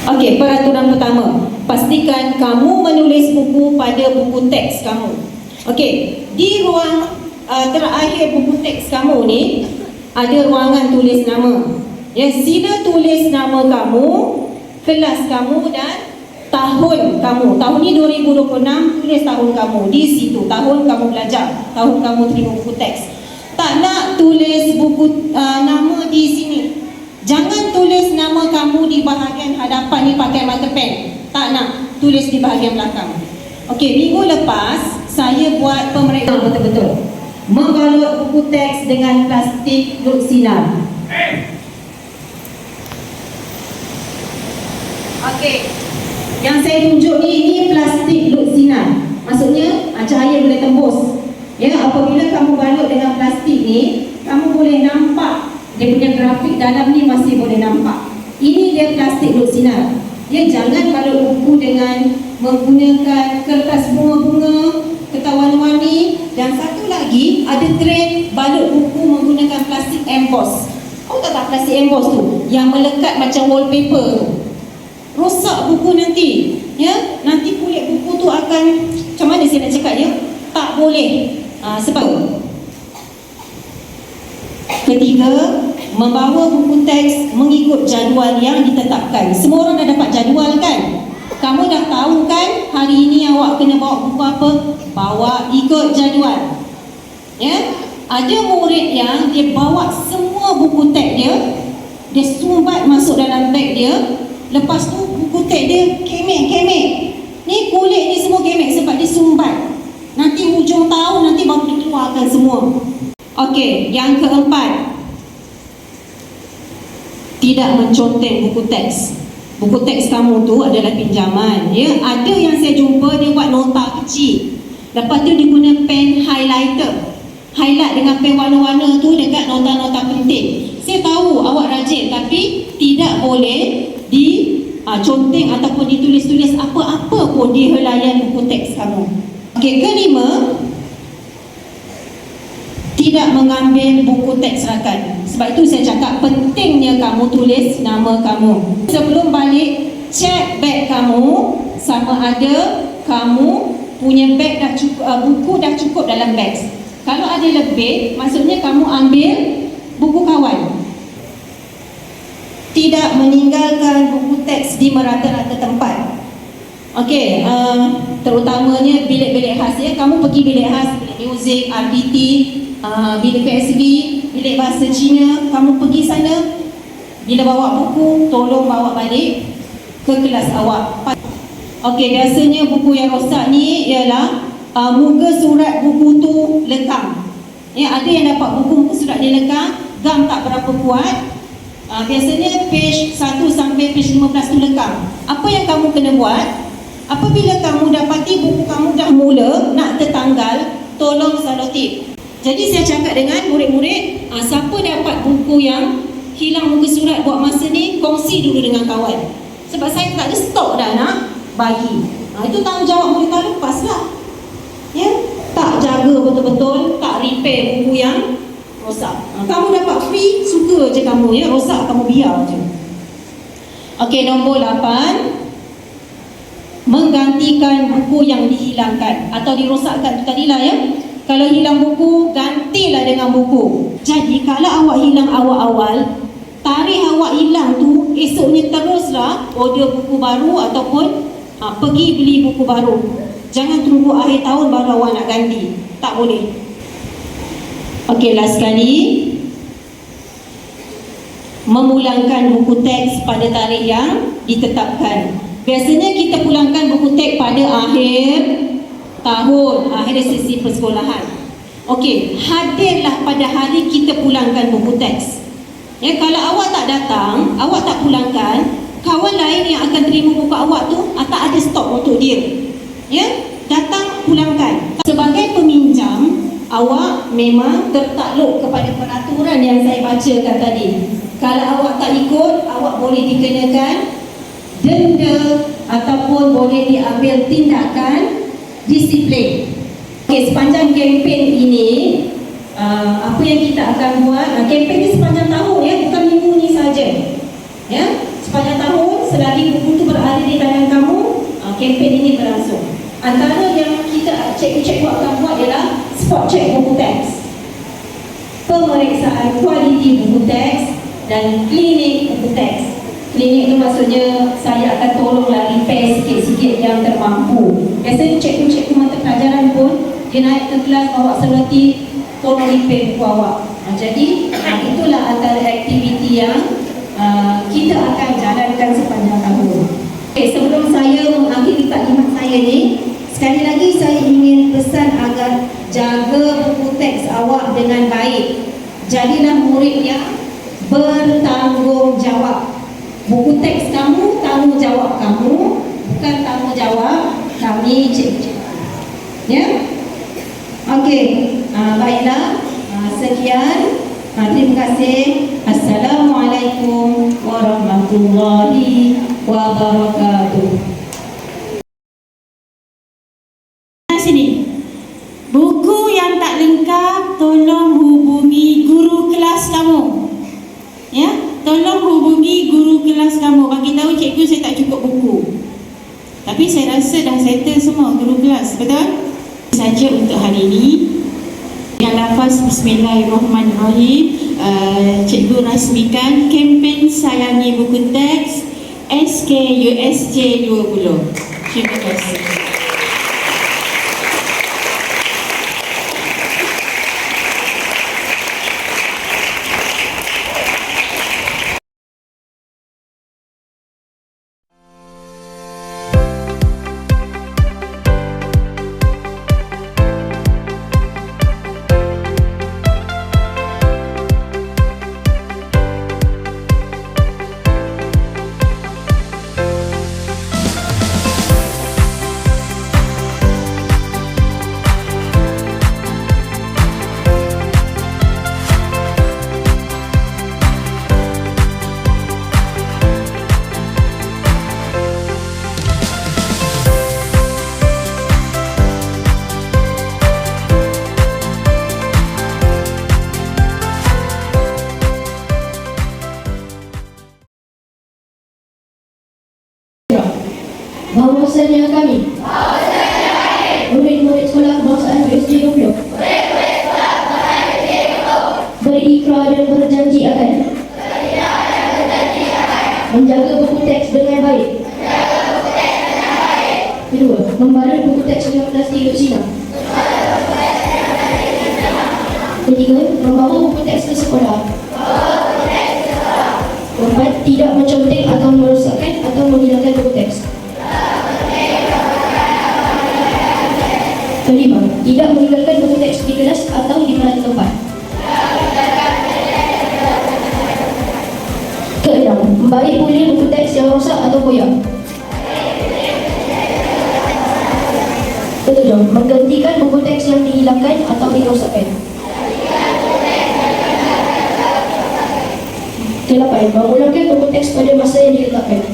Okey, peraturan pertama. Pastikan kamu menulis buku pada buku teks kamu. Okey, di ruang terakhir buku teks kamu ni ada ruangan tulis nama. Ya, sila tulis nama kamu, kelas kamu dan tahun kamu. Tahun ni 2026, tulis tahun kamu di situ. Tahun kamu belajar, tahun kamu terima buku teks. Tak nak tulis buku nama di sini. Jangan tulis nama kamu di bahagian hadapan ni pakai marker pen. Tak nak, tulis di bahagian belakang. Okey, minggu lepas saya buat pemeriksaan betul-betul. Membalut buku teks dengan plastik lut sinar. Okey, yang saya tunjuk ni plastik lut sinar. Maksudnya cahaya boleh tembus. Ya, apabila kamu balut dengan plastik ni, kamu boleh nampak dia punya grafik dalam ni masih boleh nampak. Ini dia plastik lut sinar. Ya, jangan balut buku dengan menggunakan kertas bunga-bunga, kertas warna-warni. Dan satu lagi, ada trend balut buku menggunakan plastik emboss. Kau tak plastik emboss tu? Yang melekat macam wallpaper tu. Rosak buku nanti. Ya, nanti kulit buku tu akan, macam mana saya nak cakap ya? Tak boleh. Sebab ketiga, membawa buku teks mengikut jadual yang ditetapkan. Semua orang dah dapat jadual kan? Kamu dah tahu kan hari ini awak kena bawa buku apa? Bawa ikut jadual. Ya? Ada murid yang dia bawa semua buku teks dia sumbat masuk dalam beg dia. Lepas tu buku teks dia kemek-kemek. Ni kulit ni semua kemek sebab dia sumbat. Nanti hujung tahun nanti baru dikeluarkan semua. Okey, yang keempat, tidak menconteng buku teks. Buku teks kamu tu adalah pinjaman. Ya, ada yang saya jumpa dia buat nota kecil. Lepas tu dia guna pen highlighter. Highlight dengan pen warna-warna tu dekat nota-nota penting. Saya tahu awak rajin, tapi tidak boleh diconteng ataupun ditulis-tulis apa-apa pun di helaian buku teks kamu. Okey, kelima, tidak mengambil buku teks rakan. Sebab itu saya cakap pentingnya kamu tulis nama kamu. Sebelum balik, cek beg kamu sama ada kamu punya beg dah cukup, buku dah cukup dalam beg. Kalau ada lebih, maksudnya kamu ambil buku kawan. Tidak meninggalkan buku teks di merata-rata tempat. Okey, terutamanya bilik-bilik khas ya. Kamu pergi bilik khas, bilik muzik, RDT, bilik PSB, bilik bahasa Cina, kamu pergi sana. Bila bawa buku, tolong bawa balik ke kelas awak. Okey, biasanya buku yang rosak ni ialah muka surat buku tu lekang. Ya, ada yang dapat buku surat dia lekang, gam tak berapa kuat. Biasanya page 1 sampai page 15 tu lekang. Apa yang kamu kena buat? Apabila kamu dapati buku kamu dah mula nak tertanggal, tolong salotip. Jadi saya cakap dengan murid-murid, siapa dapat buku yang hilang muka surat buat masa ni, kongsi dulu dengan kawan. Sebab saya tak ada stok dah nak bagi. Itu tanggungjawab murid tahun lepas lah. Ya, tak jaga betul-betul, tak repair buku yang rosak. Kamu dapat free, suka je kamu ya, rosak kamu biar je. Okey, nombor 8, menggantikan buku yang dihilangkan atau dirosakkan tu tadilah ya. Kalau hilang buku, gantilah dengan buku. Jadi kalau awak hilang awal-awal, tarikh awak hilang tu, esoknya teruslah order buku baru ataupun pergi beli buku baru. Jangan tunggu akhir tahun baru awak nak ganti. Tak boleh. Okey, last sekali, memulangkan buku teks pada tarikh yang ditetapkan. Biasanya kita pulangkan buku teks pada akhir tahun, akhir sesi persekolahan. Okey, hadirlah pada hari kita pulangkan buku teks. Ya, kalau awak tak datang, awak tak pulangkan, kawan lain yang akan terima buku awak tu tak ada stok untuk dia. Ya, datang pulangkan. Sebagai peminjam, awak memang tertakluk kepada peraturan yang saya bacakan tadi. Kalau awak tak ikut, awak boleh dikenakan denda ataupun boleh diambil tindakan disiplin. Okey, sepanjang kempen ini apa yang kita akan buat, kempen ini sepanjang tahun ya, bukan minggu ni saja. Ya, sepanjang tahun selagi buku kempen ini berlangsung. Antara yang kita cikgu-cikgu akan buat ialah spot check buku teks, pemeriksaan kualiti buku teks, dan klinik buku teks. Klinik itu maksudnya saya akan tolonglah repair sikit-sikit yang termampu. Biasanya cikgu-cikgu mata pelajaran pun dia naik ke kelas bawa seloti tolong repair buku awak. Jadi itulah antara aktiviti yang kita akan jalankan sepanjang tahun. Okay, sebelum saya mengakhiri taklimat saya ni, sekali lagi saya ingin pesan agar jaga buku teks awak dengan baik. Jadilah murid yang bertanggungjawab. Buku teks kamu, tanggungjawab kamu, bukan tanggungjawab kami cikgu-cikgu. Ya? Okey, baiklah. Sekian. Terima kasih. Assalamualaikum warahmatullahi wabarakatuh. Sini. Buku yang tak lengkap tolong hubungi guru kelas kamu. Ya, tolong hubungi guru kelas kamu. Bagi tahu cikgu saya tak cukup buku. Tapi saya rasa dah settle semua guru kelas, betul? Saja untuk hari ini. Dengan lafaz Bismillahirrahmanirrahim, cikgu rasmikan kempen Sayangi Buku Teks SKUSJ 20. Terima kasih. Bahawasanya kami murid-murid sekolah kebangsaan USJ 20 berikrar dan berjanji akan menjaga buku teks dengan baik. Kedua, membalut buku teks dengan plastik sinar. Ketiga, membawa buku teks ke sekolah. Keempat, tidak menconteng atau merosakkan atau menghilangkan buku teks. Kelima, tidak meninggalkan buku teks di kelas atau di mana tempat. Keenam, membalik pulih buku teks yang rosak atau koyak. Ketujuh, menggantikan buku teks yang dihilangkan atau dirosakkan. Kedelapan, mengulangkan buku teks pada masa yang diletakkan.